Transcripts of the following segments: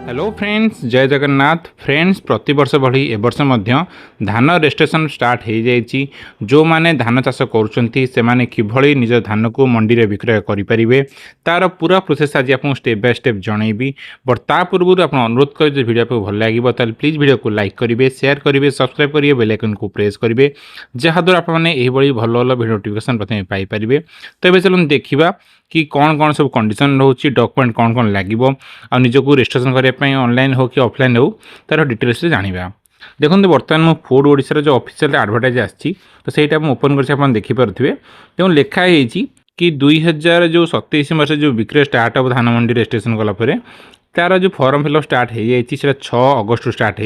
Hello friends, जय Jagannath. Friends, प्रति वर्ष भली ए वर्ष मध्य धान रेजिस्ट्रेशन स्टार्ट हो जाइए। जो माने धान चाष करुँच से माने किभली निज धान को मंडी रे विक्रय करेंगे तार पूरा प्रोसेस आज आपको स्टेप बाय स्टेप जनइबी। बट ता पूर्व आप अनुरोध कर वीडियो आपको भल लगे तो प्लीज वीडियो को लाइक करेंगे, शेयर करेंगे, सब्सक्राइब करेंगे, बेल आइकन को प्रेस करेंगे जहाँद्वारा आपने भल भल वीडियो नोटिफिकेशन प्रथम पाइपर। तो ये चलो देखा कि कौन कौन सब कंडीशन रोचे, डॉक्यूमेंट कौन कौन लगे आ निजक रजिस्ट्रेशन करने ऑनलाइन हो कि ऑफलाइन हो तार डिटेल्स जाना। देखो बर्तमान मो फूड ओडिशा जो ऑफिशियल एडवर्टाइज आसी तो सहीटा ओपन कर देखिपे जो लिखाई कि 2027 मस जो विक्रय स्टार्ट हो धान मंडी रजिस्ट्रेशन कलापर तार जो फॉर्म फिलअप स्टार्ट हो जाए 6 अगस्त स्टार्ट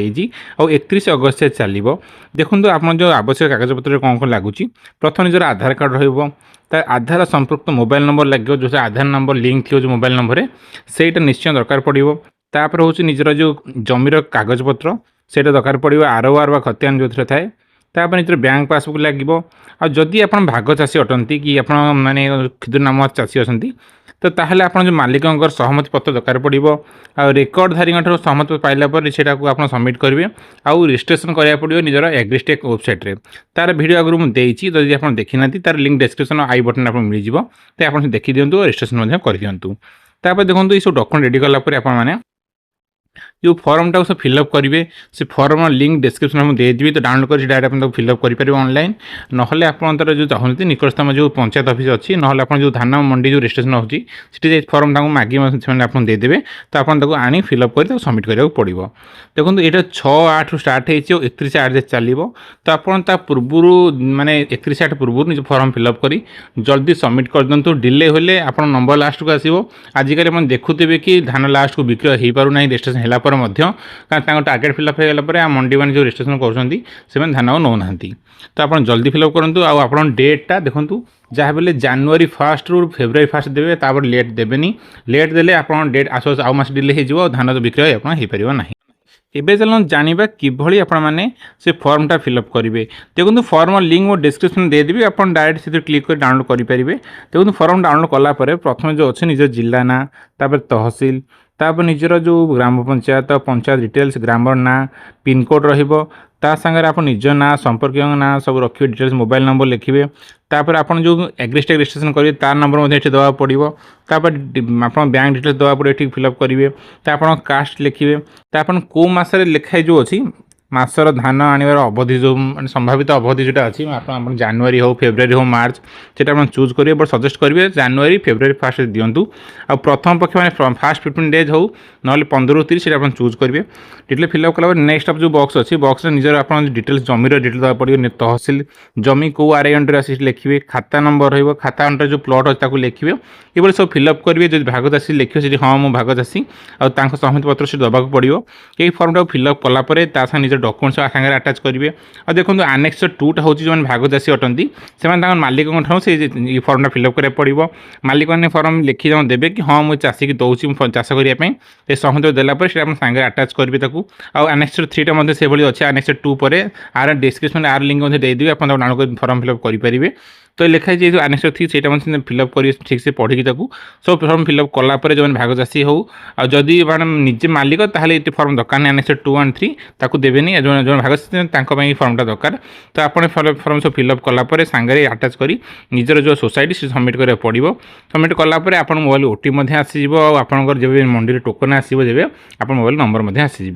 हो 31 अगस्त से चलो। देखो आप जो आवश्यक कागजपत्र कौन कौन लगुच, प्रथम निजर आधार कार्ड रो आधार संपर्क मोबाइल नंबर लगे जो आधार नंबर लिंक थी जो मोबाइल नंबर से निश्चय दरकार पड़ो। तापर हूँ निजर जो जमीर कागजपत्र से दरकार पड़ो, आरओआर व खतियान जो थाए। तापर निजर बैंक पासबुक लगे। आदि आप भाग चाषी अटंती कि आप माने क्षुद्र नाम चाषी अच्छा तो ताहले आप जो मालिक सहमति पत्र दरकार पड़ो। रेकर्डधारी सहमति पाइला आप सबमिट करेंगे। आउ रजिस्ट्रेशन कराया पड़ो निजर एग्रीस्टेक वेबसाइट रे। तार वीडियो आगुरी मुझे जदि आप देखी ना तार लिंक डिस्क्रिप्शन आई बटन आप मिल जाए तो आप देखी दिंतु, रजिस्ट्रेशन कर दिंतु। तापर देखो ये सब डॉक्यूमेंट रेडी कलापर आप जो फॉर्म टाक सब फिलअप करेंगे से फॉर्म लिंक डिस्क्रिप्शन में देदेवी तो डाउनलोड कर डायरेक्ट आप फिलअप करेंगे ऑनलाइन। ना आपंतर जो चाहते निकटतम जो पंचायत ऑफिस अच्छी ना आप जो धान मंडी जो रजिस्ट्रेशन होती फॉर्म टाक मागे आप देदेवे तो आपको आनी फिलअप कर सबमिट करा पड़ो। देखो ये 6/8 स्टार्ट हो 31/8 चलो तो आपता पूर्वर माने 31/8 पूर्व निज फॉर्म फिलअप कर जल्दी सबमिट कर दिंतु। डिले होले आप नंबर लास्ट को आसो। आजिकल आप देखुवे कि धान लास्ट को विक्रय हो पार ना रजिस्ट्रेशन है कारण टार्गेट फिलअप हो गला मंडी मैंने जो रजिस्ट्रेशन कर धान नौना तो आप जल्दी फिलअप करूँ। आप डेटा देखूँ जहाँ बेले जनवरी 1 रु फेब्रुआरी 1 देवे तापर लेट देवेनि। लेट देले आप डेट आस आउ मास डिले हो धान विक्रय हो पार ना। एबे चलो जानिबा किभली आपण माने से फॉर्मटा फिलअप करेंगे। देखो फॉर्म लिंक मो डिस्क्रिप्शन देदेवी, आप डायरेक्ट से क्लिक कर डाउनलोड करेंगे। देखो फॉर्म डाउनलोड कलापर प्रथम जो अच्छे निज जिला ना तापर तहसील तापर निजर जो ग्राम पंचायत पंचायत डिटेल्स ग्रामर ना पिनकोड रहिबो ता संगे आप निज ना संपर्क ना सब रखिए डिटेल्स मोबाइल नंबर लिखिए। तापर आप जो एग्रीस्टेक रजिस्ट्रेशन करेंगे तार नंबर ये देवा पड़ो। तापर आप बैंक डिटेल्स देवा पड़ो ये फिलअप करेंगे। तो आप कास्ट लिखिए। तो आप कौ मसरे लिखाई जो अच्छी मासर धान आनवर अवधि जो संभावित अवधि जोटा अच्छी आप जनवरी हो फेब्रुआरी हो मार्च से आप चूज करेंगे। बट सजेस्ट करेंगे जनवरी फेब्रुआरी 1 दिंतु। आ प्रथम पक्ष मैंने फर्स्ट 15 डेज हो ना 15 रु 30 आप चूज करेंगे। डिटेल फिलअप कला नेक्स्ट जो बॉक्स अच्छी बॉक्स निजर आप डिटेल्स जमीर डिटेल देवा पड़ो। तहसील जमी कौ आरआई अंडर आसी लिखिए। खाता नंबर रही खाता अंडर जो प्लट अच्छे लिखिए। ये सब फिलअप करेंगे। जो भाग चाषी लिखिए से हाँ मो भाग चाषी और सहमति पत्र से दबाक पड़ो। ये फर्मटा फिलअप कलापर निज डॉक्यूमेंट्स सागर अटैच करेंगे। और देखो आनेक्स 2 टा हूँ जो भाग चाषी अटंती से मालिक से फर्मटा फिलअप करा पड़ो। मालिक मैंने फर्म लिखी देवे कि हाँ मुझे चाषी की दूसरी चाष करने सहमति देलापर से सागर अटैच करेंगे। आनेक्स 3 टा से अच्छे आनेक्स 2 पर आर डिस्क्रिप्शन आर लिंक देदेवी आप डाउनलोड फर्म फिलअप करेंगे। तो लिखाई जो आनेक्स 3 से फिलअप कर ठीक से पढ़ी सब फर्म फिलअप कलापर जो भाग चाषी हो जदि निजे मालिक ताहले ये फर्म दरकार नहीं आनेक्स 2 और 3 ताकू देवेनि जो जो भाग चाषी फर्मटा दरकार। तो आप फर्म सब फिलअप कलापर सांगे अटैच कर निजर जो सोसाइटी से सबमिट करा पड़ो। सबमिट कलापर आप मोबाइल ओटीपी आसीज आपंकर जब मंडी टोकन आसो जब आप मोबाइल नंबर आसीज।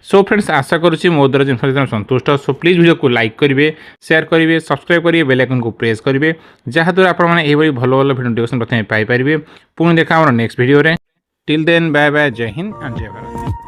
सो फ्रेंड्स आशा करुँची मो द्वारा इनफर्मेशन संतुष्ट। सो प्लीज वीडियो को लाइक करेंगे, शेयर करेंगे, सब्सक्राइब करेंगे, बेल आइकन को प्रेस करेंगे जहाँद्वारा आपने भल भल भिडियो नोटिफिकेशन प्रथम पाइपर। पुणी देखा नेक्स्ट वीडियो रे। टिल देन बाय बाय, जय हिंद एंड जय भारत।